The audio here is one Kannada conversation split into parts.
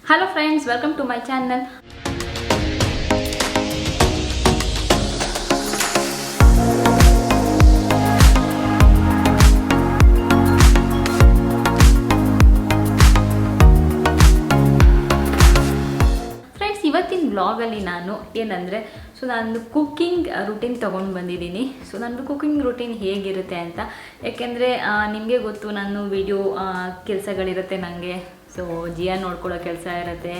Hello friends, welcome to my channel. Friends, ಇವತ್ತಿನ ಬ್ಲಾಗಲ್ಲಿ ನಾನು ಏನಂದರೆ ನಾನು ಕುಕ್ಕಿಂಗ್ ರೂಟೀನ್ ತೊಗೊಂಡು ಬಂದಿದ್ದೀನಿ. ನಂದು ಕುಕ್ಕಿಂಗ್ ರೂಟೀನ್ ಹೇಗಿರುತ್ತೆ ಅಂತ, ಯಾಕೆಂದರೆ ನಿಮಗೆ ಗೊತ್ತು, ನಾನು ವಿಡಿಯೋ ಕೆಲಸಗಳಿರುತ್ತೆ ನನಗೆ. ಜಿಯಾ ನೋಡ್ಕೊಳ್ಳೋ ಕೆಲಸ ಇರುತ್ತೆ,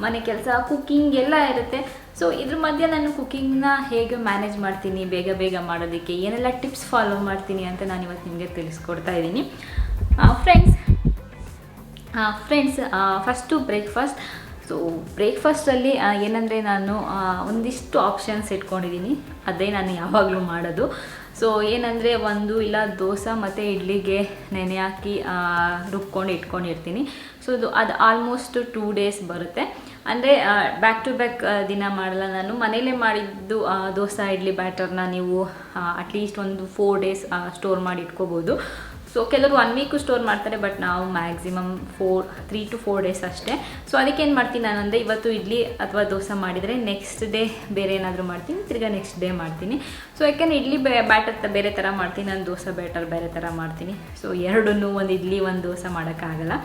ಮನೆ ಕೆಲಸ, ಕುಕ್ಕಿಂಗ್ ಎಲ್ಲ ಇರುತ್ತೆ. ಇದ್ರ ಮಧ್ಯೆ ನಾನು ಕುಕ್ಕಿಂಗ್ನ ಹೇಗೆ ಮ್ಯಾನೇಜ್ ಮಾಡ್ತೀನಿ, ಬೇಗ ಬೇಗ ಮಾಡೋದಕ್ಕೆ ಏನೆಲ್ಲ ಟಿಪ್ಸ್ ಫಾಲೋ ಮಾಡ್ತೀನಿ ಅಂತ ನಾನು ಇವತ್ತು ನಿಮಗೆ ತಿಳಿಸ್ಕೊಡ್ತಾ ಇದ್ದೀನಿ. Friends, first breakfast. ಬ್ರೇಕ್ಫಾಸ್ಟಲ್ಲಿ ಏನಂದರೆ ನಾನು ಒಂದಿಷ್ಟು ಆಪ್ಷನ್ಸ್ ಇಟ್ಕೊಂಡಿದ್ದೀನಿ. ಅದೇ ನಾನು ಯಾವಾಗಲೂ ಮಾಡೋದು. ಏನಂದರೆ ಒಂದು ಇಲ್ಲ ದೋಸೆ ಮತ್ತು ಇಡ್ಲಿಗೆ ನೆನೆ ಹಾಕಿ ರುಬ್ಕೊಂಡು ಇಟ್ಕೊಂಡಿರ್ತೀನಿ. ಅದು ಆಲ್ಮೋಸ್ಟ್ 2 ಡೇಸ್ ಬರುತ್ತೆ. ಅಂದರೆ ಬ್ಯಾಕ್ ಟು ಬ್ಯಾಕ್ ದಿನ ಮಾಡಲ್ಲ. ನಾನು ಮನೇಲೇ ಮಾಡಿದ್ದು ದೋಸೆ ಇಡ್ಲಿ ಬ್ಯಾಟರ್ನ ನೀವು ಅಟ್ಲೀಸ್ಟ್ ಒಂದು 4 ಡೇಸ್ ಸ್ಟೋರ್ ಮಾಡಿ ಇಟ್ಕೋಬೋದು. ಕೆಲವರು 1 ವೀಕು ಸ್ಟೋರ್ ಮಾಡ್ತಾರೆ, ಬಟ್ ನಾವು ಮ್ಯಾಕ್ಸಿಮಮ್ 3 to 4 ಡೇಸ್ ಅಷ್ಟೇ. ಅದಕ್ಕೆ ಏನು ಮಾಡ್ತೀನಿ ನಾನು ಅಂದರೆ, ಇವತ್ತು ಇಡ್ಲಿ ಅಥವಾ ದೋಸೆ ಮಾಡಿದರೆ ನೆಕ್ಸ್ಟ್ ಡೇ ಬೇರೆ ಏನಾದರೂ ಮಾಡ್ತೀನಿ, ತಿರ್ಗಾ ನೆಕ್ಸ್ಟ್ ಡೇ ಮಾಡ್ತೀನಿ. ಯಾಕೆಂದರೆ ಇಡ್ಲಿ ಬ್ಯಾಟರ್ ಬೇರೆ ಥರ ಮಾಡ್ತೀನಿ, ನಾನು ದೋಸೆ ಬ್ಯಾಟರ್ ಬೇರೆ ಥರ ಮಾಡ್ತೀನಿ. ಎರಡನ್ನೂ ಒಂದು ಇಡ್ಲಿ ಒಂದು ದೋಸೆ ಮಾಡೋಕ್ಕಾಗಲ್ಲ.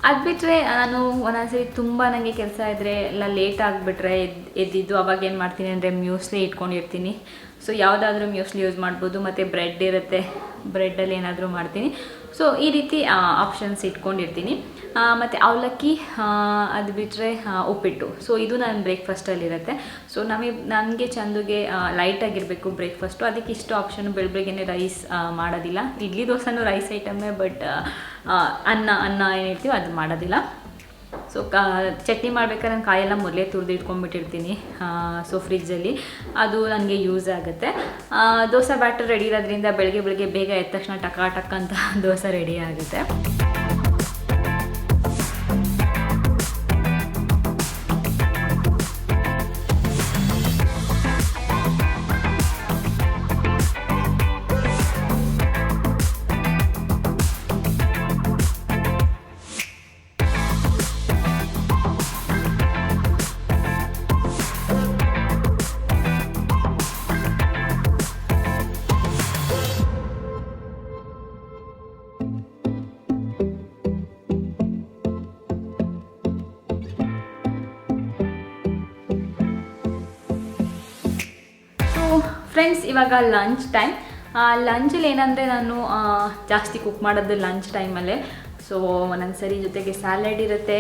ಅದು ಬಿಟ್ಟರೆ ನಾನು ಒಂದೊಂದ್ಸರಿ ತುಂಬ ನನಗೆ ಕೆಲಸ ಇದ್ದರೆ ಎಲ್ಲ ಲೇಟ್ ಆಗಿಬಿಟ್ರೆ ಎದ್ದಿದ್ದು, ಅವಾಗ ಏನು ಮಾಡ್ತೀನಿ ಅಂದರೆ ಮ್ಯೂಸ್ಲಿ ಇಟ್ಕೊಂಡಿರ್ತೀನಿ. ಯಾವುದಾದ್ರೂ ಮ್ಯೂಸ್ಲಿ ಯೂಸ್ ಮಾಡ್ಬೋದು. ಮತ್ತು ಬ್ರೆಡ್ ಇರುತ್ತೆ, ಬ್ರೆಡ್ಡಲ್ಲಿ ಏನಾದರೂ ಮಾಡ್ತೀನಿ. ಈ ರೀತಿ ಆಪ್ಷನ್ಸ್ ಇಟ್ಕೊಂಡಿರ್ತೀನಿ. ಮತ್ತು ಅವಲಕ್ಕಿ, ಅದು ಬಿಟ್ಟರೆ ಉಪ್ಪಿಟ್ಟು. ಇದು ನನ್ನ ಬ್ರೇಕ್ಫಾಸ್ಟಲ್ಲಿರುತ್ತೆ. ನನಗೆ ಚಂದುಗೆ ಲೈಟಾಗಿರಬೇಕು ಬ್ರೇಕ್ಫಾಸ್ಟು. ಅದಕ್ಕೆ ಇಷ್ಟು ಆಪ್ಷನು. ಬೆಳಗ್ಗೆನೇ ರೈಸ್ ಮಾಡೋದಿಲ್ಲ. ಇಡ್ಲಿ ದೋಸೆನೂ ರೈಸ್ ಐಟಮೇ, ಬಟ್ ಅನ್ನ ಏನಿರ್ತೀವೋ ಅದು ಮಾಡೋದಿಲ್ಲ. ಚಟ್ನಿ ಮಾಡ್ಬೇಕಾದ್ರೆ ನಾನು ಕಾಯೆಲ್ಲ ಮೊದಲೇ ತುರಿದು ಇಟ್ಕೊಂಡ್ಬಿಟ್ಟಿರ್ತೀನಿ ಫ್ರಿಜ್ಜಲ್ಲಿ. ಅದು ನನಗೆ ಯೂಸ್ ಆಗುತ್ತೆ. ದೋಸೆ ಬ್ಯಾಟರ್ ರೆಡಿ ಇರೋದ್ರಿಂದ ಬೆಳಗ್ಗೆ ಬೇಗ ಎದ್ದ ತಕ್ಷಣ ಟಕ್ ಅಂತ ದೋಸೆ ರೆಡಿ ಆಗುತ್ತೆ. ಫ್ರೆಂಡ್ಸ್, ಇವಾಗ ಲಂಚ್ ಟೈಮ್. ಲಂಚಲ್ಲಿ ಏನಂದರೆ ನಾನು ಜಾಸ್ತಿ ಕುಕ್ ಮಾಡೋದು ಲಂಚ್ ಟೈಮಲ್ಲೇ. ಒಂದೊಂದು ಸರಿ ಜೊತೆಗೆ ಸ್ಯಾಲೆಡ್ ಇರುತ್ತೆ,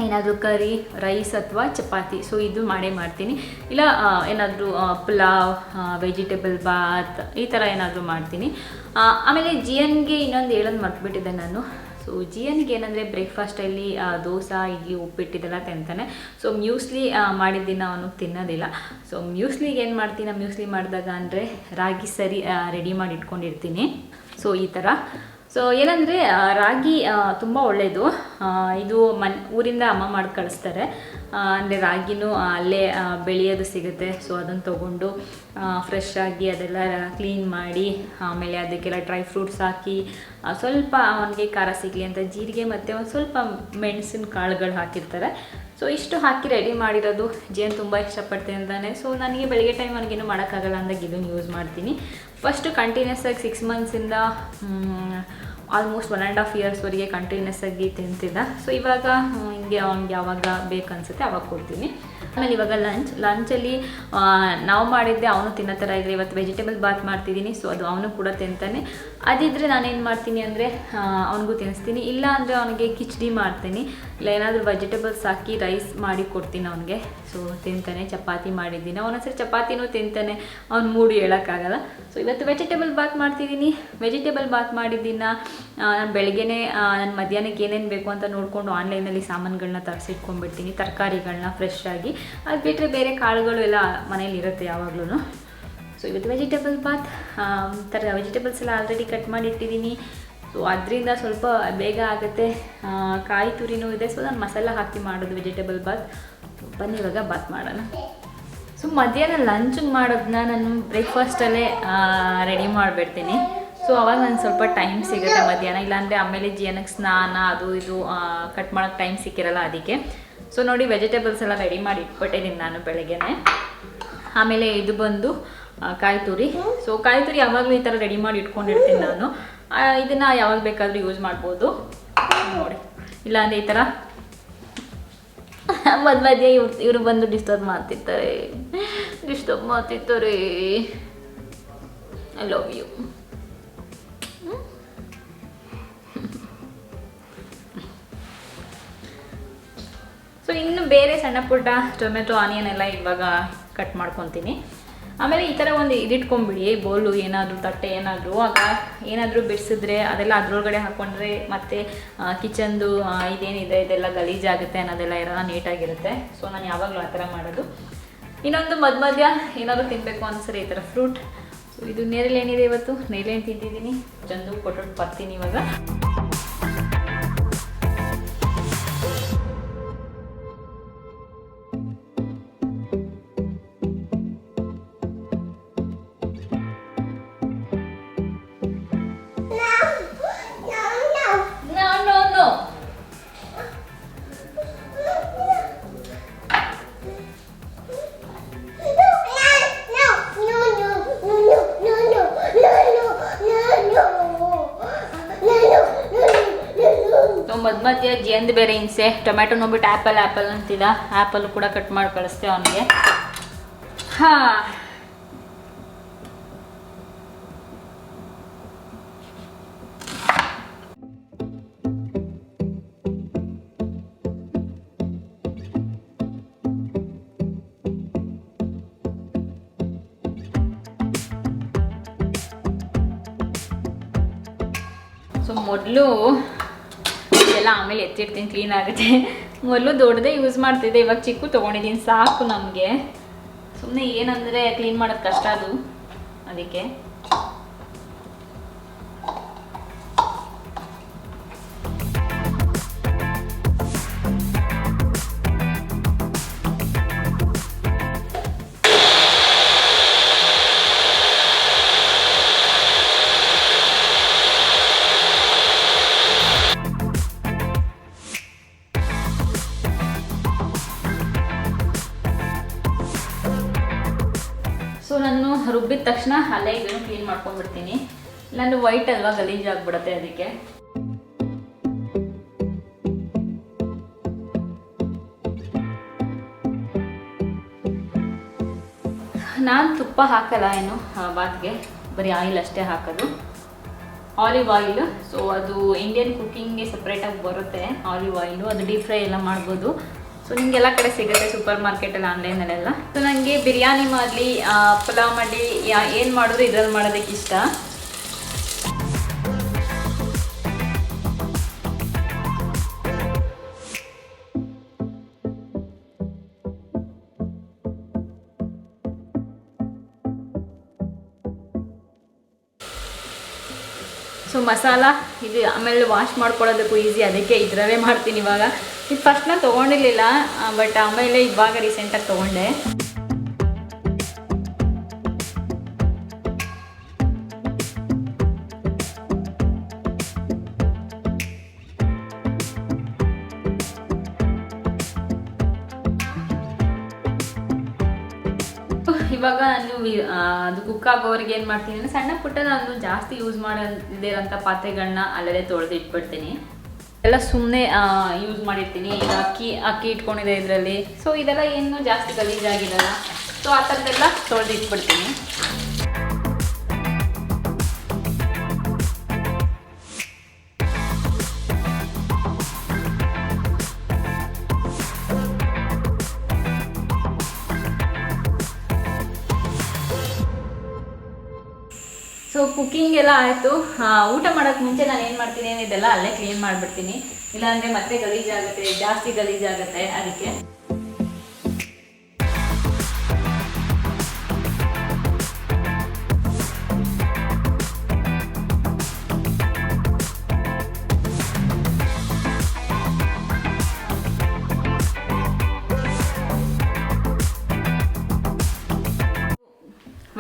ಏನಾದರೂ ಕರಿ, ರೈಸ್ ಅಥವಾ ಚಪಾತಿ. ಇದು ಮಾಡೇ ಮಾಡ್ತೀನಿ. ಇಲ್ಲ ಏನಾದರೂ ಪುಲಾವ್, ವೆಜಿಟೇಬಲ್ ಬಾತ್, ಈ ಥರ ಏನಾದರೂ ಮಾಡ್ತೀನಿ. ಆಮೇಲೆ ಜಿಯನ್ಗೆ ಇನ್ನೊಂದು ಹೇಳೋದು ಮರ್ತ್ಬಿಟ್ಟಿದ್ದೆ ನಾನು. ಜಿಯನ್ಗೆ ಏನಂದರೆ ಬ್ರೇಕ್ಫಾಸ್ಟಲ್ಲಿ ದೋಸೆ, ಇಡ್ಲಿ, ಉಪ್ಪಿಟ್ಟಿದ್ದೆಲ್ಲ ತಿಂತಾನೆ. ಮ್ಯೂಸ್ಲಿ ಮಾಡಿದ ದಿನ ಅವನು ತಿನ್ನೋದಿಲ್ಲ. ಮ್ಯೂಸ್ಲಿಗೆ ಏನು ಮಾಡ್ತೀನಿ, ಮ್ಯೂಸ್ಲಿ ಮಾಡಿದಾಗ ಅಂದರೆ ರಾಗಿ ಸರಿ ರೆಡಿ ಮಾಡಿ ಇಟ್ಕೊಂಡಿರ್ತೀನಿ. ಈ ಥರ. ಏನಂದರೆ ರಾಗಿ ತುಂಬ ಒಳ್ಳೆಯದು. ಇದು ಊರಿಂದ ಅಮ್ಮ ಮಾಡಿ ಕಳಿಸ್ತಾರೆ. ಅಂದರೆ ರಾಗಿನೂ ಅಲ್ಲೇ ಬೆಳೆಯೋದು ಸಿಗುತ್ತೆ. ಅದನ್ನು ತೊಗೊಂಡು ಫ್ರೆಶ್ ಆಗಿ ಅದೆಲ್ಲ ಕ್ಲೀನ್ ಮಾಡಿ, ಆಮೇಲೆ ಅದಕ್ಕೆಲ್ಲ ಡ್ರೈ ಫ್ರೂಟ್ಸ್ ಹಾಕಿ, ಸ್ವಲ್ಪ ಅವನಿಗೆ ಖಾರ ಸಿಗಲಿ ಅಂತ ಜೀರಿಗೆ ಮತ್ತು ಒಂದು ಸ್ವಲ್ಪ ಮೆಣಸಿನ ಕಾಳುಗಳು ಹಾಕಿರ್ತಾರೆ. ಇಷ್ಟು ಹಾಕಿ ರೆಡಿ ಮಾಡಿರೋದು ಜೇನು ತುಂಬ ಇಷ್ಟಪಡ್ತೀನಿ ಅಂತಾನೆ. ನನಗೆ ಬೆಳಗ್ಗೆ ಟೈಮ್ ನನಗೇನು ಮಾಡೋಕ್ಕಾಗಲ್ಲ ಅಂದಾಗ ಇದನ್ನು ಯೂಸ್ ಮಾಡ್ತೀನಿ. ಫಸ್ಟು ಕಂಟಿನ್ಯೂಸ್ ಆಗಿ 6 ಮಂತ್ಸಿಂದ ಆಲ್ಮೋಸ್ಟ್ 1.5 ಇಯರ್ಸ್ವರೆಗೆ ಕಂಟಿನ್ಯೂಸ್ ಆಗಿ ತಿಂತಿದ್ದ. ಇವಾಗ ಹಿಂಗೆ ಅವ್ನಿಗೆ ಯಾವಾಗ ಬೇಕನ್ಸುತ್ತೆ ಅವಾಗ ಕೊಡ್ತೀನಿ. ಆಮೇಲೆ ಇವಾಗ ಲಂಚಲ್ಲಿ ನಾವು ಮಾಡಿದ್ದೆ ಅವನು ತಿನ್ನೋ ಥರ ಇದ್ದರೆ, ಇವತ್ತು ವೆಜಿಟೇಬಲ್ ಬಾತ್ ಮಾಡ್ತಿದ್ದೀನಿ. ಅದು ಅವನು ಕೂಡ ತಿಂತಾನೆ. ಅದಿದ್ದರೆ ನಾನೇನು ಮಾಡ್ತೀನಿ ಅಂದರೆ ಅವನಿಗೂ ತಿನ್ನಿಸ್ತೀನಿ. ಇಲ್ಲ ಅಂದರೆ ಅವನಿಗೆ ಕಿಚಡಿ ಮಾಡ್ತೀನಿ, ಇಲ್ಲ ಏನಾದರೂ ವೆಜಿಟೇಬಲ್ಸ್ ಹಾಕಿ ರೈಸ್ ಮಾಡಿ ಕೊಡ್ತೀನಿ ಅವನಿಗೆ. ತಿಂತಾನೆ. ಚಪಾತಿ ಮಾಡಿದ್ದೀನಿ, ಒಂದೊಂದ್ಸರಿ ಚಪಾತಿನೂ ತಿಂತಾನೆ. ಅವ್ನು ಮೂಡು ಹೇಳೋಕ್ಕಾಗಲ್ಲ. ಇವತ್ತು ವೆಜಿಟೇಬಲ್ ಬಾತ್ ಮಾಡ್ತಿದ್ದೀನಿ. ವೆಜಿಟೇಬಲ್ ಬಾತ್ ಮಾಡಿದ್ದಿನ ನಾನು ಬೆಳಗ್ಗೆನೇ ನನ್ನ ಮಧ್ಯಾಹ್ನಕ್ಕೆ ಏನೇನು ಬೇಕು ಅಂತ ನೋಡಿಕೊಂಡು ಆನ್ಲೈನಲ್ಲಿ ಸಾಮಾನುಗಳನ್ನ ತರಿಸಿಟ್ಕೊಂಡ್ಬಿಡ್ತೀನಿ, ತರಕಾರಿಗಳನ್ನ ಫ್ರೆಶ್ ಆಗಿ. ಅದು ಬಿಟ್ಟರೆ ಬೇರೆ ಕಾಳುಗಳು ಎಲ್ಲ ಮನೇಲಿ ಇರುತ್ತೆ ಯಾವಾಗಲೂ. ಇವತ್ತು ವೆಜಿಟೇಬಲ್ ಬಾತ್. ವೆಜಿಟೇಬಲ್ಸ್ ಎಲ್ಲ ಆಲ್ರೆಡಿ ಕಟ್ ಮಾಡಿ ಇಟ್ಟಿದ್ದೀನಿ. ಅದರಿಂದ ಸ್ವಲ್ಪ ಬೇಗ ಆಗುತ್ತೆ. ಕಾಯಿ ತುರಿನೂ ಇದೆ. ನಾನು ಮಸಾಲ ಹಾಕಿ ಮಾಡೋದು ವೆಜಿಟೇಬಲ್ ಬಾತ್. ಬನ್ನಿ ಇವಾಗ ಬಾತ್ ಮಾಡೋಣ. ಮಧ್ಯಾಹ್ನ ಲಂಚಿಗೆ ಮಾಡೋದನ್ನ ನಾನು ಬ್ರೇಕ್ಫಾಸ್ಟಲ್ಲೇ ರೆಡಿ ಮಾಡಿಬಿಡ್ತೀನಿ. ಅವಾಗ ನನಗೆ ಸ್ವಲ್ಪ ಟೈಮ್ ಸಿಗುತ್ತೆ ಮಧ್ಯಾಹ್ನ. ಇಲ್ಲಾಂದರೆ ಆಮೇಲೆ ಜಿಯನಕ್ಕೆ ಸ್ನಾನ ಅದು ಇದು ಕಟ್ ಮಾಡೋಕ್ಕೆ ಟೈಮ್ ಸಿಕ್ಕಿರಲ್ಲ. ಅದಕ್ಕೆ ಸೊ ನೋಡಿ ವೆಜಿಟೇಬಲ್ಸ್ ಎಲ್ಲ ರೆಡಿ ಮಾಡಿ ಇಟ್ಬಿಟ್ಟಿದ್ದೀನಿ ನಾನು ಬೆಳಗ್ಗೆನೆ. ಆಮೇಲೆ ಇದು ಬಂದು ಕಾಯಿ ತುರಿ. ಸೊ ಕಾಯಿ ತುರಿ ಯಾವಾಗಲೂ ಈ ಥರ ರೆಡಿ ಮಾಡಿ ಇಟ್ಕೊಂಡಿರ್ತೀನಿ ನಾನು. ಇದನ್ನು ಯಾವಾಗ ಬೇಕಾದರೂ ಯೂಸ್ ಮಾಡ್ಬೋದು ನೋಡಿ. ಇಲ್ಲಾಂದರೆ ಈ ಥರ ಮಧ್ಯ ಇವರು ಬಂದು ಡಿಸ್ಟರ್ಬ್ ಮಾಡ್ತಿರ್ತಾರೆ. I love you. ಸೊ ಇನ್ನು ಬೇರೆ ಸಣ್ಣ ಪುಟ್ಟ ಟೊಮೆಟೊ ಆನಿಯನ್ ಎಲ್ಲ ಇವಾಗ ಕಟ್ ಮಾಡ್ಕೊತೀನಿ. ಆಮೇಲೆ ಈ ಥರ ಒಂದು ಇದಿಟ್ಕೊಂಡ್ಬಿಡಿ, ಬೋಲು ಏನಾದರೂ ತಟ್ಟೆ ಏನಾದರೂ, ಆಗ ಏನಾದರೂ ಬಿಡಿಸಿದ್ರೆ ಅದೆಲ್ಲ ಅದರೊಳಗಡೆ ಹಾಕ್ಕೊಂಡ್ರೆ ಮತ್ತು ಕಿಚನ್ದು ಇದೇನಿದೆ ಇದೆಲ್ಲ ಗಲೀಜಾಗುತ್ತೆ ಅನ್ನೋದೆಲ್ಲ ಇರೋಲ್ಲ, ನೀಟಾಗಿರುತ್ತೆ. ಸೊ ನಾನು ಯಾವಾಗಲೂ ಆ ಥರ ಮಾಡೋದು. ಇನ್ನೊಂದು ಮಧ್ಯ ಏನಾದರೂ ತಿನ್ನಬೇಕು ಅನ್ಸರಿ ಈ ಥರ ಫ್ರೂಟ್. ಸೊ ಇದು ನೇರಳೆ ಏನಿದೆ, ಇವತ್ತು ನೇರಳೆ ಹಣ್ಣು ತಿಂತಿದ್ದೀನಿ. ಚಂದು ಕೊಟ್ಟು ಬರ್ತೀನಿ ಇವಾಗ. ಮಧ್ಯ ಜೇಂದು ಬೇರೆ ಹಿಂಸೆ. ಟೊಮ್ಯಾಟೊ ನೋಡ್ಬಿಟ್ಟು ಆ್ಯಪಲ್ ಅಂತಿದ್ದ. ಆ್ಯಪಲ್ ಕೂಡ ಕಟ್ ಮಾಡಿ ಕಳಿಸ್ತೆ ಅವನಿಗೆ. ಸೊ ಮೊದಲು ಎಲ್ಲ ಆಮೇಲೆ ಎತ್ತಿಡ್ತೀನಿ, ಕ್ಲೀನ್ ಆಗುತ್ತೆ. ಮೊದಲು ದೊಡ್ಡದೇ ಯೂಸ್ ಮಾಡ್ತಿದ್ದೆ, ಇವಾಗ ಚಿಕ್ಕ ತೊಗೊಂಡಿದ್ದೀನಿ, ಸಾಕು ನಮಗೆ. ಸುಮ್ಮನೆ ಏನಂದರೆ ಕ್ಲೀನ್ ಮಾಡೋದು ಕಷ್ಟ ಅದು, ಅದಕ್ಕೆ. ಸೊ ನಾನು ರುಬ್ಬಿದ ತಕ್ಷಣ ಅಲ್ಲೇ ಇದನ್ನು ಕ್ಲೀನ್ ಮಾಡ್ಕೊಂಡ್ಬಿಡ್ತೀನಿ, ಇಲ್ಲಾಂದ್ರೆ ವೈಟ್ ಅಲ್ವಾ ಗಲೀಜಾಗ್ಬಿಡುತ್ತೆ, ಅದಕ್ಕೆ. ನಾನು ತುಪ್ಪ ಹಾಕಲ್ಲ ಏನು ಬಾತ್ಗೆ, ಬರೀ ಆಯಿಲ್ ಅಷ್ಟೇ ಹಾಕೋದು, ಆಲಿವ್ ಆಯಿಲ್. ಸೊ ಅದು ಇಂಡಿಯನ್ ಕುಕ್ಕಿಂಗ್ಗೆ ಸಪ್ರೇಟಾಗಿ ಬರುತ್ತೆ ಆಲಿವ್ ಆಯಿಲು, ಅದು ಡೀಪ್ ಫ್ರೈ ಎಲ್ಲ ಮಾಡ್ಬೋದು. ಸೊ ನಿಮಗೆಲ್ಲ ಕಡೆ ಸಿಗುತ್ತೆ ಸೂಪರ್ ಮಾರ್ಕೆಟಲ್ಲಿ, ಆನ್ಲೈನಲ್ಲೆಲ್ಲ. ಸೊ ನನಗೆ ಬಿರಿಯಾನಿ ಮಾಡಲಿ, ಪಲಾವ್ ಮಾಡಲಿ, ಏನು ಮಾಡಿದ್ರು ಇದ್ರಲ್ಲಿ ಮಾಡೋದಕ್ಕೆ ಇಷ್ಟ. ಸೊ ಮಸಾಲ ಇದು ಆಮೇಲೆ ವಾಶ್ ಮಾಡ್ಕೊಳ್ಳೋದಕ್ಕೂ ಈಸಿ, ಅದಕ್ಕೆ ಇದರಲ್ಲೇ ಮಾಡ್ತೀನಿ ಇವಾಗ. ಇದು ಫಸ್ಟ್ ನಾನು ತೊಗೊಂಡಿರಲಿಲ್ಲ, ಬಟ್ ಆಮೇಲೆ ಇವಾಗ ರೀಸೆಂಟಾಗಿ ತೊಗೊಂಡೆ. ಇವಾಗ ನಾನು ಅದು ಕುಕ್ ಆಗೋವರೆಗೆ ಏನು ಮಾಡ್ತೀನಿ ಅಂದರೆ ಸಣ್ಣ ಪುಟ್ಟ ನಾನು ಜಾಸ್ತಿ ಯೂಸ್ ಮಾಡದಿರೋಂಥ ಪಾತ್ರೆಗಳನ್ನ ಅಲ್ಲದೆ ತೊಳೆದು ಇಟ್ಬಿಡ್ತೀನಿ. ಎಲ್ಲ ಸುಮ್ಮನೆ ಯೂಸ್ ಮಾಡಿರ್ತೀನಿ. ಈಗ ಅಕ್ಕಿ ಇಟ್ಕೊಂಡಿದೆ ಇದರಲ್ಲಿ. ಸೊ ಇದೆಲ್ಲ ಏನು ಜಾಸ್ತಿ ಗಲೀಜಾಗಿರಲ್ಲ. ಸೊ ಆ ಥರದ್ದೆಲ್ಲ ತೊಳೆದು ಇಟ್ಬಿಡ್ತೀನಿ. ಸೊ ಕುಕ್ಕಿಂಗ್ ಎಲ್ಲ ಆಯಿತು. ಊಟ ಮಾಡೋಕ್ಕೆ ಮುಂಚೆ ನಾನು ಏನು ಮಾಡ್ತೀನಿ ಇದೆಲ್ಲ ಅಲ್ಲೇ ಕ್ಲೀನ್ ಮಾಡಿಬಿಡ್ತೀನಿ, ಇಲ್ಲಾಂದರೆ ಮತ್ತೆ ಗಲೀಜಾಗುತ್ತೆ, ಜಾಸ್ತಿ ಗಲೀಜಾಗುತ್ತೆ, ಅದಕ್ಕೆ.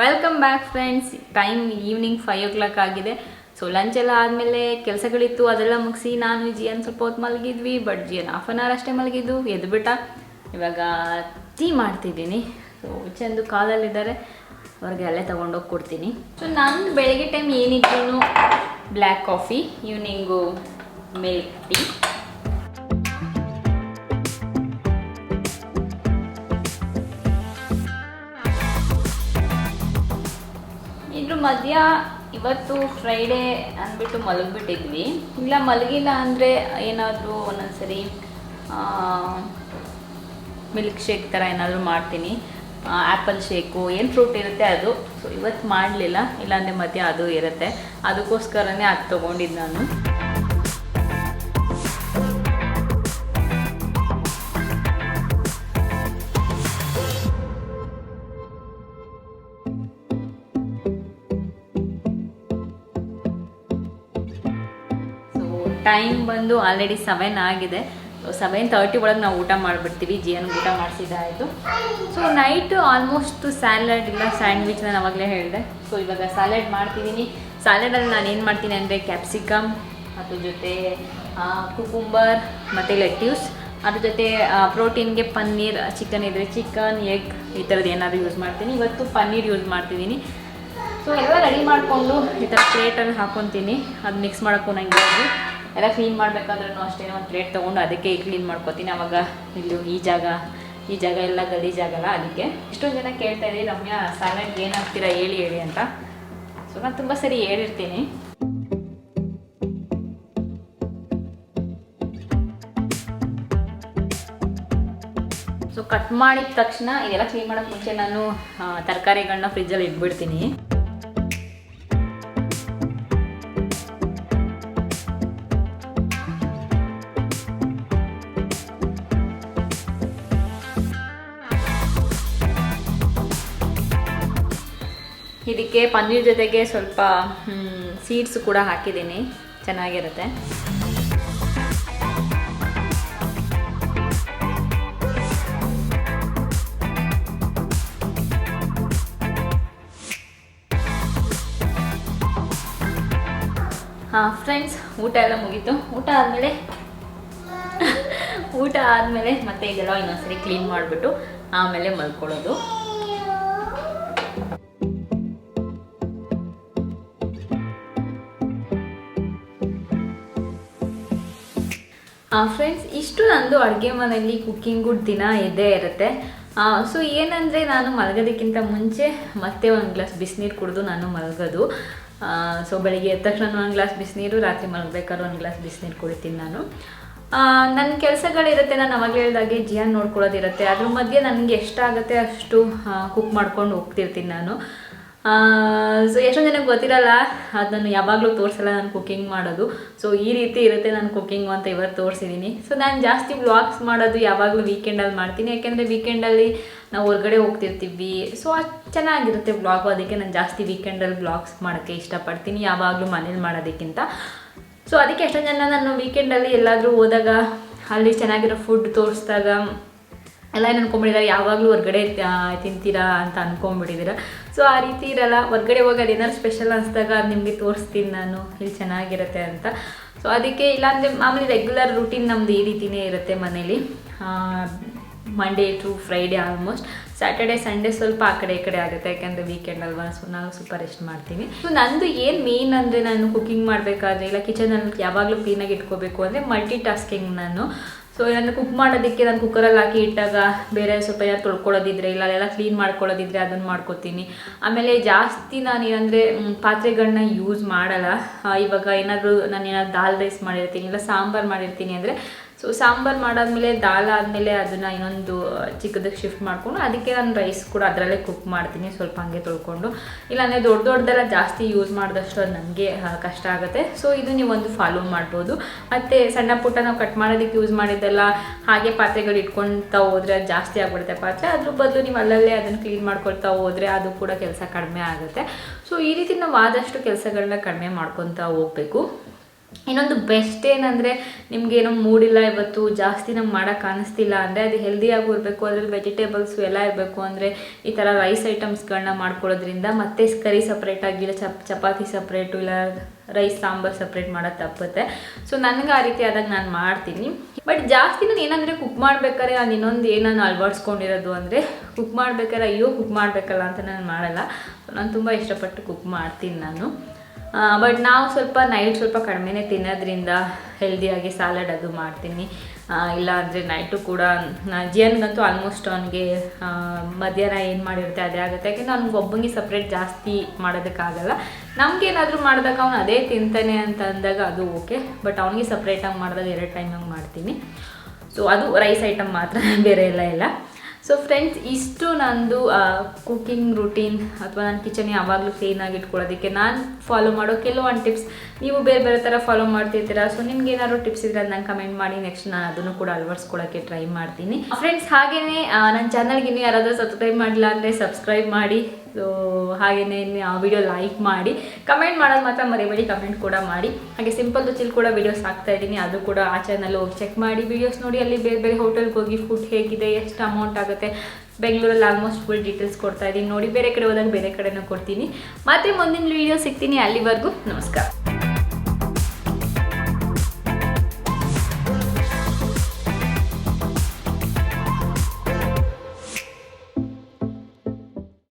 Welcome back friends. Time evening 5 o'clock ಆಗಿದೆ. ಸೊ ಸೊ ಲಂಚ್ ಎಲ್ಲ ಆದಮೇಲೆ ಕೆಲಸಗಳಿತ್ತು, ಅದೆಲ್ಲ ಮುಗಿಸಿ ನಾನು ಜಿಯನ್ ಸ್ವಲ್ಪ ಹೊತ್ತು ಮಲಗಿದ್ವಿ. ಬಟ್ ಜಿಯನ್ ಹಾಫ್ ಆನ್ ಅವರ್ ಅಷ್ಟೇ ಮಲಗಿದ್ದು, ಎದ್ಬಿಟ್ಟ. ಇವಾಗ ಟೀ ಮಾಡ್ತಿದ್ದೀನಿ. ಸೊ ಚಂದು ಕಾಲಲ್ಲಿದ್ದಾರೆ, ಅವ್ರಿಗೆ ಅಲ್ಲೇ ತೊಗೊಂಡೋಗಿ ಕೊಡ್ತೀನಿ. ಸೊ ನಾನು ಬೆಳಗ್ಗೆ ಟೈಮ್ ಏನಿದ್ರು black coffee, evening milk tea. ಇದ್ರ ಮಧ್ಯ ಇವತ್ತು ಫ್ರೈಡೇ ಅಂದ್ಬಿಟ್ಟು ಮಲಗಿಬಿಟ್ಟಿದ್ವಿ. ಇಲ್ಲ ಮಲಗಿಲ್ಲ ಅಂದರೆ ಏನಾದರೂ ಒಂದೊಂದ್ಸರಿ ಮಿಲ್ಕ್ ಶೇಕ್ ಥರ ಏನಾದರೂ ಮಾಡ್ತೀನಿ. ಆ್ಯಪಲ್ ಶೇಕು ಏನು ಫ್ರೂಟ್ ಇರುತ್ತೆ ಅದು. ಸೊ ಇವತ್ತು ಮಾಡಲಿಲ್ಲ, ಇಲ್ಲಾಂದರೆ ಮಧ್ಯ ಅದು ಇರುತ್ತೆ. ಅದಕ್ಕೋಸ್ಕರನೇ ಅದು ತೊಗೊಂಡಿದ್ದು ನಾನು. ಟೈಮ್ ಬಂದು ಆಲ್ರೆಡಿ 7 ಆಗಿದೆ. 7:30 ಒಳಗೆ ನಾವು ಊಟ ಮಾಡಿಬಿಡ್ತೀವಿ. ಜಿಯನ್ಗೆ ಊಟ ಮಾಡಿಸಿದ್ದಾಯಿತು. ಸೊ ನೈಟು ಆಲ್ಮೋಸ್ಟ್ ಸ್ಯಾಲಡ್ ಇಲ್ಲ ಸ್ಯಾಂಡ್ವಿಚ್ ನಾನು ಅವಾಗಲೇ ಹೇಳಿದೆ. ಸೊ ಇವಾಗ ಸ್ಯಾಲಡ್ ಮಾಡ್ತಿದ್ದೀನಿ. ಸ್ಯಾಲಡಲ್ಲಿ ನಾನು ಏನು ಮಾಡ್ತೀನಿ ಅಂದರೆ ಕ್ಯಾಪ್ಸಿಕಮ್, ಅದ್ರ ಜೊತೆ ಕುಕುಂಬರ್ ಮತ್ತು ಲೆಟ್ಯೂಸ್, ಅದ್ರ ಜೊತೆ ಪ್ರೋಟೀನ್ಗೆ ಪನ್ನೀರ್, ಚಿಕನ್ ಇದ್ದರೆ ಚಿಕನ್, ಎಗ್ ಈ ಥರದ್ದು ಏನಾದರೂ ಯೂಸ್ ಮಾಡ್ತೀನಿ. ಇವತ್ತು ಪನ್ನೀರ್ ಯೂಸ್ ಮಾಡ್ತಿದ್ದೀನಿ. ಸೊ ಎಲ್ಲ ರೆಡಿ ಮಾಡಿಕೊಂಡು ಈ ಥರ ಪ್ಲೇಟಲ್ಲಿ ಹಾಕ್ಕೊತೀನಿ. ಅದು ಮಿಕ್ಸ್ ಮಾಡೋಕ್ಕೂ ನಂಗೆ ಎಲ್ಲ ಕ್ಲೀನ್ ಮಾಡಬೇಕಾದ್ರೂ ಅಷ್ಟೇ ಒಂದು ಪ್ಲೇಟ್ ತೊಗೊಂಡು ಅದಕ್ಕೆ ಕ್ಲೀನ್ ಮಾಡ್ಕೊತೀನಿ. ಆವಾಗ ಇಲ್ಲಿ ಈ ಜಾಗ ಎಲ್ಲ ಗಲೀಜಾಗಲ್ಲ. ಅದಕ್ಕೆ ಎಷ್ಟೊಂದು ಜನ ಕೇಳ್ತಾ ಇದ್ದೀವಿ, ರಮ್ಯಾ ಸ್ಯಾಲಡ್ಗೆ ಏನು ಹಾಕ್ತೀರಾ ಹೇಳಿ ಅಂತ. ಸೊ ನಾನು ತುಂಬ ಸರಿ ಹೇಳಿರ್ತೀನಿ. ಸೊ ಕಟ್ ಮಾಡಿದ ತಕ್ಷಣ ಇದೆಲ್ಲ ಕ್ಲೀನ್ ಮಾಡೋಕ್ಕೆ ಮುಂಚೆ ನಾನು ತರಕಾರಿಗಳನ್ನ ಫ್ರಿಜ್ಜಲ್ಲಿ ಇಟ್ಬಿಡ್ತೀನಿ. ಇದಕ್ಕೆ ಪನ್ನೀರ್ ಜೊತೆಗೆ ಸ್ವಲ್ಪ ಸೀಡ್ಸ್ ಕೂಡ ಹಾಕಿದ್ದೀನಿ, ಚೆನ್ನಾಗಿರುತ್ತೆ. ಫ್ರೆಂಡ್ಸ್, ಊಟ ಎಲ್ಲ ಮುಗೀತು. ಊಟ ಆದಮೇಲೆ ಮತ್ತೆ ಇದೆಲ್ಲ ಇನ್ನೊಂದ್ಸರಿ ಕ್ಲೀನ್ ಮಾಡಿಬಿಟ್ಟು ಆಮೇಲೆ ಮಲ್ಕೊಳ್ಳೋದು. ಫ್ರೆಂಡ್ಸ್, ಇಷ್ಟು ನಂದು ಅಡುಗೆ ಮನೆಯಲ್ಲಿ ಕುಕ್ಕಿಂಗು ದಿನ ಇದ್ದೇ ಇರುತ್ತೆ. ಸೊ ಏನಂದರೆ ನಾನು ಮಲಗೋದಕ್ಕಿಂತ ಮುಂಚೆ ಮತ್ತೆ ಒಂದು ಗ್ಲಾಸ್ ಬಿಸಿನೀರು ಕುಡಿದು ನಾನು ಮಲಗೋದು. ಸೊ ಬೆಳಿಗ್ಗೆ ಎದ್ದ ತಕ್ಷಣ ಒಂದು ಗ್ಲಾಸ್ ಬಿಸಿನೀರು, ರಾತ್ರಿ ಮಲಗಬೇಕಾದ್ರೆ ಒಂದು ಗ್ಲಾಸ್ ಬಿಸಿನೀರು ಕುಡಿತೀನಿ ನಾನು. ನನ್ನ ಕೆಲಸಗಳಿರುತ್ತೆ, ನಾನು ಅವಾಗ ಹೇಳಿದಾಗೆ ಜಿಯನ್ ನೋಡ್ಕೊಳ್ಳೋದಿರುತ್ತೆ. ಅದ್ರ ಮಧ್ಯೆ ನನಗೆ ಎಷ್ಟಾಗುತ್ತೆ ಅಷ್ಟು ಕುಕ್ ಮಾಡ್ಕೊಂಡು ಹೋಗ್ತಿರ್ತೀನಿ ನಾನು. ಸೊ ಎಷ್ಟೊಂದು ಜನಕ್ಕೆ ಗೊತ್ತಿರಲ್ಲ, ಅದನ್ನು ಯಾವಾಗಲೂ ತೋರಿಸಲ್ಲ ನಾನು ಕುಕ್ಕಿಂಗ್ ಮಾಡೋದು. ಸೊ ಈ ರೀತಿ ಇರುತ್ತೆ ನಾನು ಕುಕ್ಕಿಂಗು ಅಂತ ಇವತ್ತು ತೋರಿಸಿದ್ದೀನಿ. ಸೊ ನಾನು ಜಾಸ್ತಿ ವ್ಲಾಗ್ಸ್ ಮಾಡೋದು ಯಾವಾಗಲೂ ವೀಕೆಂಡಲ್ಲಿ ಮಾಡ್ತೀನಿ, ಯಾಕೆಂದರೆ ವೀಕೆಂಡಲ್ಲಿ ನಾವು ಹೊರಗಡೆ ಹೋಗ್ತಿರ್ತೀವಿ. ಸೊ ಅದು ಚೆನ್ನಾಗಿರುತ್ತೆ ವ್ಲಾಗು. ಅದಕ್ಕೆ ನಾನು ಜಾಸ್ತಿ ವೀಕೆಂಡಲ್ಲಿ ವ್ಲಾಗ್ಸ್ ಮಾಡೋಕ್ಕೆ ಇಷ್ಟಪಡ್ತೀನಿ, ಯಾವಾಗಲೂ ಮನೇಲಿ ಮಾಡೋದಕ್ಕಿಂತ. ಸೊ ಅದಕ್ಕೆ ಎಷ್ಟೊಂದು ಜನ ನಾನು ವೀಕೆಂಡಲ್ಲಿ ಎಲ್ಲಾದರೂ ಹೋದಾಗ ಅಲ್ಲಿ ಚೆನ್ನಾಗಿರೋ ಫುಡ್ ತೋರಿಸಿದಾಗ ಎಲ್ಲ ಏನು ಅನ್ಕೊಂಬಿಟ್ಟಿದ್ದಾರೆ, ಯಾವಾಗಲೂ ಹೊರಗಡೆ ತಿಂತೀರಾ ಅಂತ ಅಂದ್ಕೊಂಬಿಟ್ಟಿದ್ದೀರ. ಸೊ ಆ ರೀತಿ ಇರಲ್ಲ. ಹೊರಗಡೆ ಹೋಗಿ ಅದೇನಾದ್ರು ಸ್ಪೆಷಲ್ ಅನಿಸಿದಾಗ ಅದು ನಿಮಗೆ ತೋರಿಸ್ತೀನಿ ನಾನು, ಇಲ್ಲಿ ಚೆನ್ನಾಗಿರುತ್ತೆ ಅಂತ. ಸೊ ಅದಕ್ಕೆ ಇಲ್ಲಾಂದರೆ ಮಾಮೂಲಿ ರೆಗ್ಯುಲರ್ ರೂಟೀನ್ ನಮ್ಮದು ಈ ರೀತಿಯೇ ಇರುತ್ತೆ ಮನೇಲಿ. Monday to Friday almost. Saturday Sunday ಸ್ವಲ್ಪ ಆ ಕಡೆ ಈ ಕಡೆ ಆಗುತ್ತೆ, ಯಾಕೆಂದರೆ ವೀಕೆಂಡ್ ಅಲ್ವಾ. ಸೊ ನಾನು ಸ್ವಲ್ಪ ರೆಸ್ಟ್ ಮಾಡ್ತೀನಿ. ಸೊ ನಂದು ಏನು ಮೇನ್ ಅಂದರೆ, ನಾನು ಕುಕ್ಕಿಂಗ್ ಮಾಡಬೇಕಾದ್ರೆ ಇಲ್ಲ ಕಿಚನಲ್ಲಿ ಯಾವಾಗಲೂ ಕ್ಲೀನಾಗಿ ಇಟ್ಕೋಬೇಕು ಅಂದರೆ ಮಲ್ಟಿ ಟಾಸ್ಕಿಂಗ್ ನಾನು. ಸೊ ನಾನು ಕುಕ್ ಮಾಡೋದಕ್ಕೆ ನಾನು ಕುಕ್ಕರಲ್ಲಿ ಹಾಕಿ ಇಟ್ಟಾಗ ಬೇರೆ ಸ್ವಲ್ಪ ಯಾರು ತೊಳ್ಕೊಳ್ಳೋದಿದ್ರೆ ಇಲ್ಲ ಎಲ್ಲ ಕ್ಲೀನ್ ಮಾಡ್ಕೊಳ್ಳೋದಿದ್ರೆ ಅದನ್ನು ಮಾಡ್ಕೊತೀನಿ. ಆಮೇಲೆ ಜಾಸ್ತಿ ನಾನು ಏನಂದರೆ ಪಾತ್ರೆಗಳನ್ನ ಯೂಸ್ ಮಾಡಲ್ಲ. ಇವಾಗ ಏನಾದರೂ ನಾನು ಏನಾದ್ರು ದಾಲ್ ರೈಸ್ ಮಾಡಿರ್ತೀನಿ ಇಲ್ಲ ಸಾಂಬಾರು ಮಾಡಿರ್ತೀನಿ ಅಂದರೆ, ಸೊ ಸಾಂಬಾರು ಮಾಡಾದ್ಮೇಲೆ ದಾಲ್ ಆದಮೇಲೆ ಅದನ್ನು ಇನ್ನೊಂದು ಚಿಕ್ಕದಕ್ಕೆ ಶಿಫ್ಟ್ ಮಾಡಿಕೊಂಡು ಅದಕ್ಕೆ ನಾನು ರೈಸ್ ಕೂಡ ಅದರಲ್ಲೇ ಕುಕ್ ಮಾಡ್ತೀನಿ, ಸ್ವಲ್ಪ ಹಂಗೆ ತೊಳ್ಕೊಂಡು. ಇಲ್ಲಾಂದರೆ ದೊಡ್ಡದೆಲ್ಲ ಜಾಸ್ತಿ ಯೂಸ್ ಮಾಡಿದಷ್ಟು ಅದು ನನಗೆ ಕಷ್ಟ ಆಗುತ್ತೆ. ಸೊ ಇದು ನೀವು ಒಂದು ಫಾಲೋ ಮಾಡ್ಬೋದು. ಮತ್ತು ಸಣ್ಣ ಪುಟ್ಟ ನಾವು ಕಟ್ ಮಾಡೋದಕ್ಕೆ ಯೂಸ್ ಮಾಡಿದ್ದೆಲ್ಲ ಹಾಗೆ ಪಾತ್ರೆಗಳು ಇಟ್ಕೊಳ್ತಾ ಹೋದರೆ ಅದು ಜಾಸ್ತಿ ಆಗಿಬಿಡುತ್ತೆ ಪಾತ್ರೆ. ಅದ್ರ ಬದಲು ನೀವು ಅಲ್ಲಲ್ಲೇ ಅದನ್ನು ಕ್ಲೀನ್ ಮಾಡ್ಕೊಳ್ತಾ ಹೋದರೆ ಅದು ಕೂಡ ಕೆಲಸ ಕಡಿಮೆ ಆಗುತ್ತೆ. ಸೊ ಈ ರೀತಿ ನಾವು ಆದಷ್ಟು ಕೆಲಸಗಳನ್ನ ಕಡಿಮೆ ಮಾಡ್ಕೊತಾ ಹೋಗಬೇಕು. ಇನ್ನೊಂದು ಬೆಸ್ಟ್ ಏನಂದರೆ, ನಿಮಗೇನೋ ಮೂಡಿಲ್ಲ ಇವತ್ತು ಜಾಸ್ತಿ ನಮ್ಗೆ ಮಾಡೋಕ್ಕೆ ಅನ್ನಿಸ್ತಿಲ್ಲ ಅಂದರೆ, ಅದು ಹೆಲ್ದಿಯಾಗೂ ಇರಬೇಕು, ಅದರಲ್ಲಿ ವೆಜಿಟೇಬಲ್ಸು ಎಲ್ಲ ಇರಬೇಕು ಅಂದರೆ ಈ ಥರ ರೈಸ್ ಐಟಮ್ಸ್ಗಳನ್ನ ಮಾಡ್ಕೊಳ್ಳೋದ್ರಿಂದ, ಮತ್ತು ಕರಿ ಸಪ್ರೇಟಾಗಿ ಇಲ್ಲ ಚಪಾತಿ ಸಪ್ರೇಟು ಇಲ್ಲ ರೈಸ್ ಸಾಂಬಾರು ಸಪ್ರೇಟ್ ಮಾಡೋದು ತಪ್ಪುತ್ತೆ. ಸೊ ನನಗೆ ಆ ರೀತಿ ಆದಾಗ ನಾನು ಮಾಡ್ತೀನಿ. ಬಟ್ ಜಾಸ್ತಿ ನಾನು ಏನಂದರೆ ಕುಕ್ ಮಾಡ್ಬೇಕಾದ್ರೆ ನಾನು ಇನ್ನೊಂದು ಏನನ್ನು ಅಳವಡಿಸ್ಕೊಂಡಿರೋದು ಅಂದರೆ ಕುಕ್ ಮಾಡ್ಬೇಕಾದ್ರೆ ಅಯ್ಯೋ ಕುಕ್ ಮಾಡಬೇಕಲ್ಲ ಅಂತ ನಾನು ಮಾಡಲ್ಲ. ನಾನು ತುಂಬ ಇಷ್ಟಪಟ್ಟು ಕುಕ್ ಮಾಡ್ತೀನಿ ನಾನು. ಬಟ್ ನಾವು ಸ್ವಲ್ಪ ನೈಟ್ ಸ್ವಲ್ಪ ಕಡಿಮೆನೇ ತಿನ್ನೋದ್ರಿಂದ ಹೆಲ್ದಿಯಾಗಿ ಸ್ಯಾಲಡ್ ಅದು ಮಾಡ್ತೀನಿ. ಇಲ್ಲ ಅಂದರೆ ನೈಟು ಕೂಡ ಜಿಯನ್ಗಂತೂ ಆಲ್ಮೋಸ್ಟ್ ಅವನಿಗೆ ಮಧ್ಯಾಹ್ನ ಏನು ಮಾಡಿರುತ್ತೆ ಅದೇ ಆಗುತ್ತೆ. ಯಾಕೆಂದರೆ ಅವ್ನಿಗೆ ಒಬ್ಬನಿಗೆ ಸಪ್ರೇಟ್ ಜಾಸ್ತಿ ಮಾಡೋದಕ್ಕಾಗಲ್ಲ. ನಮಗೇನಾದರೂ ಮಾಡಿದಾಗ ಅವ್ನು ಅದೇ ತಿಂತಾನೆ ಅಂತ ಅಂದಾಗ ಅದು ಓಕೆ. ಬಟ್ ಅವನಿಗೆ ಸಪ್ರೇಟಾಗಿ ಮಾಡಿದಾಗ 2 ಟೈಮಾಗಿ ಮಾಡ್ತೀನಿ. ಸೊ ಅದು ರೈಸ್ ಐಟಮ್ ಮಾತ್ರ, ಬೇರೆ ಎಲ್ಲ ಇಲ್ಲ. ಸೊ ಫ್ರೆಂಡ್ಸ್, ಇಷ್ಟು ನಂದು ಕುಕಿಂಗ್ ರೂಟೀನ್ ಅಥವಾ ನನ್ನ ಕಿಚನ್ ಯಾವಾಗಲೂ ಕ್ಲೀನಾಗಿ ಇಟ್ಕೊಳ್ಳೋದಕ್ಕೆ ನಾನು ಫಾಲೋ ಮಾಡೋ ಕೆಲವೊಂದು ಟಿಪ್ಸ್. ನೀವು ಬೇರೆ ಬೇರೆ ಥರ ಫಾಲೋ ಮಾಡ್ತಿರ್ತೀರಾ. ಸೊ ನಿಮ್ಗೆ ಏನಾದ್ರು ಟಿಪ್ಸ್ ಇದ್ರೆ ನಂಗೆ ಕಮೆಂಟ್ ಮಾಡಿ. ನೆಕ್ಸ್ಟ್ ನಾನು ಅದನ್ನು ಕೂಡ ಅಳವಡಿಸ್ಕೊಳ್ಳೋಕ್ಕೆ ಟ್ರೈ ಮಾಡ್ತೀನಿ. ಫ್ರೆಂಡ್ಸ್, ಹಾಗೆಯೇ ನನ್ನ ಚಾನಲ್ಗೆ ಇನ್ನೂ ಯಾರಾದರೂ ಸಬ್ಸ್ಕ್ರೈಬ್ ಮಾಡಿಲ್ಲ ಅಂದರೆ ಸಬ್ಸ್ಕ್ರೈಬ್ ಮಾಡಿ. ಸೊ ಹಾಗೆಯೇ ಆ ವಿಡಿಯೋ ಲೈಕ್ ಮಾಡಿ, ಕಮೆಂಟ್ ಮಾಡೋದು ಮಾತ್ರ ಮರಿಬೇಡಿ, ಕಮೆಂಟ್ ಕೂಡ ಮಾಡಿ. ಹಾಗೆ ಸಿಂಪಲ್ ರುಚಿಲ್ ಕೂಡ ವೀಡಿಯೋಸ್ ಹಾಕ್ತಾಯಿದ್ದೀನಿ, ಅದು ಕೂಡ ಆ ಚಾನಲ್ ಹೋಗಿ ಚೆಕ್ ಮಾಡಿ ವೀಡಿಯೋಸ್ ನೋಡಿ. ಅಲ್ಲಿ ಬೇರೆ ಬೇರೆ ಹೋಟೆಲ್ಗೆ ಹೋಗಿ ಫುಡ್ ಹೇಗಿದೆ, ಎಷ್ಟು ಅಮೌಂಟ್ ಆಗುತ್ತೆ, ಬೆಂಗಳೂರಲ್ಲಿ ಆಲ್ಮೋಸ್ಟ್ ಫುಲ್ ಡೀಟೇಲ್ಸ್ ಕೊಡ್ತಾ ಇದ್ದೀನಿ ನೋಡಿ. ಬೇರೆ ಕಡೆ ಹೋದಾಗ ಬೇರೆ ಕಡೆನೂ ಕೊಡ್ತೀನಿ. ಮತ್ತೆ ಮುಂದಿನ ವೀಡಿಯೋ ಸಿಗ್ತೀನಿ. ಅಲ್ಲಿವರೆಗೂ ನಮಸ್ಕಾರ.